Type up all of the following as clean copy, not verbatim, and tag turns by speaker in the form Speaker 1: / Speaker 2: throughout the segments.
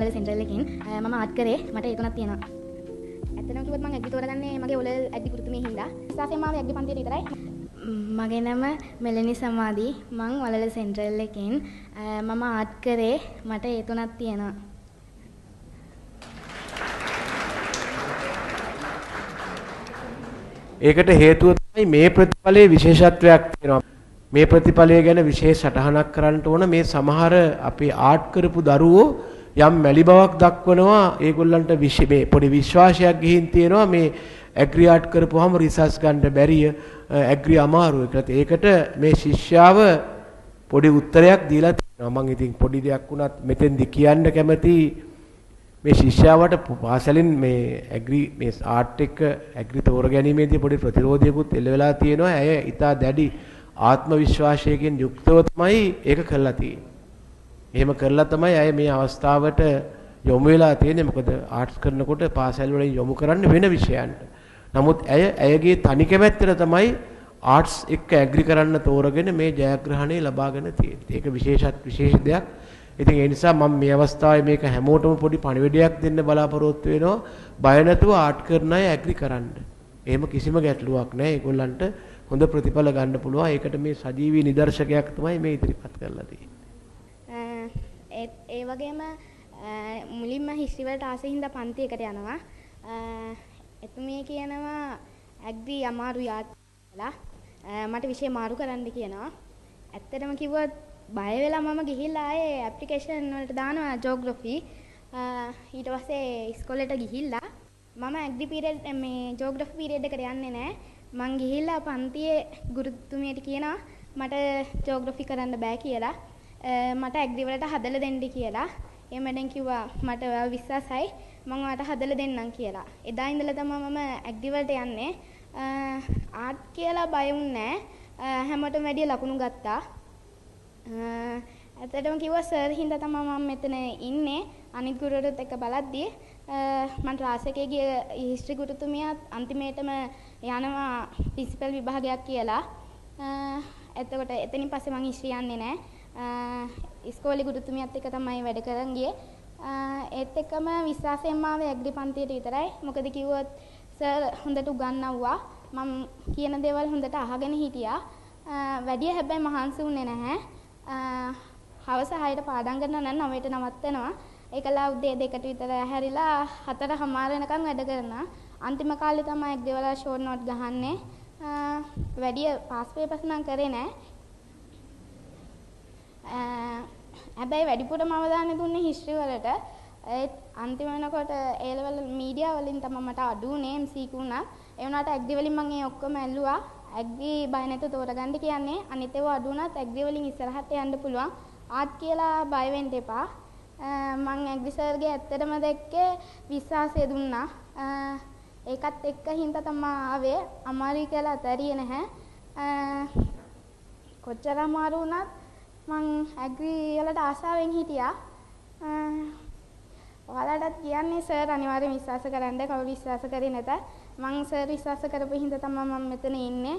Speaker 1: වලල සෙන්ටරල් එකකින් මම ආට් කරේ මට ඒ තුනක් තියෙනවා. ඇත්තටම කිව්වොත් මම ඇග්‍රි තෝරගන්නේ මගේ ඔලල් ඇග්‍රි ගුරුතුමිය හින්දා. විශ්වාසයෙන් මාව ඇග්‍රි පන්තියට විතරයි. මගේ නම මෙලනි සමාධි. මං වලල සෙන්ටරල් එකකින් මම ආට් කරේ මට ඒ තුනක් තියෙනවා.
Speaker 2: ඒකට හේතුව තමයි මේ ප්‍රතිඵලයේ විශේෂත්වයක් තියෙනවා. මේ ප්‍රතිඵලය ගැන විශේෂ සටහනක් කරන්න ඕන. මේ සමහර අපි ආට් කරපු දරුවෝ යම් මැලි බවක් දක්වනවා. ඒගොල්ලන්ට මේ පොඩි විශ්වාසයක් ගිහින් තියෙනවා මේ ඇග්‍රි ආට් කරපුවාම රිසර්ච් ගන්න බැරිය, ඇග්‍රි අමාරුයි කියලා. ඒකට මේ ශිෂ්‍යාව පොඩි උත්තරයක් දීලා තියෙනවා. මම ඉතින් පොඩි දෙයක් වුණත් මෙතෙන්දි කියන්න කැමතියි. මේ ශිෂ්‍යාවට පාසලෙන් මේ ඇග්‍රි මේ ආර්ට් එක ඇග්‍රි තෝර ගැනීමේදී පොඩි ප්‍රතිරෝධයකුත් එල්ල වෙලා තියෙනවා. ඇය ඊටා දැඩි ආත්ම විශ්වාසයකින් යුක්තව තමයි ඒක කරලා තියෙන්නේ. එහෙම කරලා තමයි ඇය මේ අවස්ථාවට යොමු වෙලා තියෙන්නේ. මොකද ආර්ට්ස් කරනකොට පාසල් වලින් යොමු කරන්නේ වෙන විෂයන්ට. නමුත් ඇයගේ තනි කැමැත්තට තමයි ආර්ට්ස් එක්ක ඇග්‍රි කරන්න තෝරගෙන මේ ජයග්‍රහණය ලබාගෙන තියෙන්නේ. ඒක විශේෂ දෙයක්. ඉතින් ඒ නිසා මම මේ අවස්ථාවේ මේක හැමෝටම පොඩි පණිවිඩයක් දෙන්න බලාපොරොත්තු වෙනවා. බය නැතුව ආට් කරන අය ඇග්‍රි කරන්න. එහෙම කිසිම ගැටලුවක් නැහැ. ඒගොල්ලන්ට හොඳ ප්‍රතිඵල ගන්න පුළුවන්. ඒකට මේ සජීවී නිදර්ශකයක් තමයි මේ ඉදිරිපත් කරලා තියෙන්නේ.
Speaker 1: ඒ වගේම මුලින්ම හිස්ටරි වලට ආසෙ හින්දා පන්තියකට යනවා. එතුමිය කියනවා ඇග්‍රි අමාරුයි ආට් කියලා. මට විෂය මාරු කරන්න කියනවා. ඇත්තටම කිව්වොත් බය වෙලා මම ගිහිල්ලා ආයේ ඇප්ලිකේෂන් වලට දානවා ජෝග්‍රෆි. ඊට පස්සේ ඉස්කෝලේට ගිහිල්ලා මම ඇග්‍රි පීරියඩ් මේ ජෝග්‍රෆි පීරියඩ් එකට යන්නේ නැහැ. මං ගිහිල්ලා පන්තියේ ගුරුතුමියට කියනවා මට ජෝග්‍රෆි කරන්න බෑ කියලා. මට ඇග්‍රි වලට හදලා දෙන්න කියලා. ඒ මැඩම් කිව්වා මට ඔයාව විශ්වාසයි මම ඔයාලට හදලා දෙන්නම් කියලා. එදා ඉඳලා තමයි මම ඇග්‍රි වලට යන්නේ. ආර්ට් කියලා බය වුණේ නැහැ. හැමෝටම වැඩිය ලකුණු ගත්තා. ඇත්තටම කිව්වා සර් හින්දා තමයි මම මෙතන ඉන්නේ. අනිත් ගුරුවරුත් එක්ක බලද්දී මම ක්ලාස් එකේ ගිය හිස්ටරි ගුරුතුමියත් අන්තිමේටම යනවා ප්‍රින්සිපල් විභාගයක් කියලා. එතකොට එතනින් පස්සේ මම හිස්ටරි යන්නේ නැහැ. ඉස්කෝලේ ගුරුතුමියත් එක්ක තමයි වැඩ කරන් ගියේ. ඒත් එක්කම විශ්වාසයෙන් මාව ඇග්‍රි පන්තියට විතරයි. මොකද කිව්වොත් සර් හොඳට උගන්වුවා. මම කියන දේවල් හොඳට අහගෙන හිටියා. වැඩි හැබැයි මහන්සි වුණේ නැහැ. හවස 6ට පාඩම් කරනවා නම් 9ට නවත්තනවා. ඒකලා උදේ 2ට විතර හැරිලා 4:00 වෙනකන් වැඩ කරනවා. අන්තිම කාලේ තමයි ඇග්‍රි වල ෂෝට් නෝට් ගහන්නේ. වැඩි පාස් පේපර්ස් නම් කරේ නැහැ. හැබැයි වැඩිපුරම අවධානය දුන්නේ හිස්ටරි වලට. ඒත් අන්තිම වෙනකොට A level මීඩියා වලින් තමයි මට අඩු උනේ MCQ උනා. ඒ වුණාට ඇග්‍රි වලින් මම ඒ ඔක්කොම ඇල්ලුවා. ඇග්‍රි බය නැතුව තෝරගන්න කියන්නේ අනිත් ඒවා අඩු වුණත් ඇග්‍රි වලින් ඉස්සරහට යන්න පුළුවන්. ආර්ට් කියලා බය වෙන්න එපා. මම ඇග්‍රි සර්ගේ ඇත්තටම දැක්කේ විශ්වාසය දුන්නා. ඒකත් එක්ක හින්දා තමයි ආවේ. අමාරුයි කියලා අතරියේ නැහැ. කොච්චර අමාරු වුණත් මං ඇග්‍රි වලට ආසාවෙන් හිටියා. ඔයාලටත් කියන්නේ සර් අනිවාර්යෙන් විශ්වාස කරන්න. කවුරු විශ්වාස කරේ නැත. මං සර් විශ්වාස කරපු හින්දා තමයි මම මෙතන ඉන්නේ.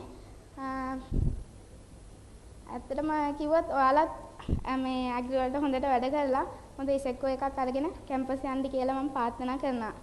Speaker 1: ඇත්තටම කිව්වොත් ඔයාලත් මේ ඇග්‍රි වලට හොඳට වැඩ කරලා හොඳ ඉසෙක්කෝ එකක් අරගෙන කැම්පස් යන්න කියලා මම ප්‍රාර්ථනා කරනවා.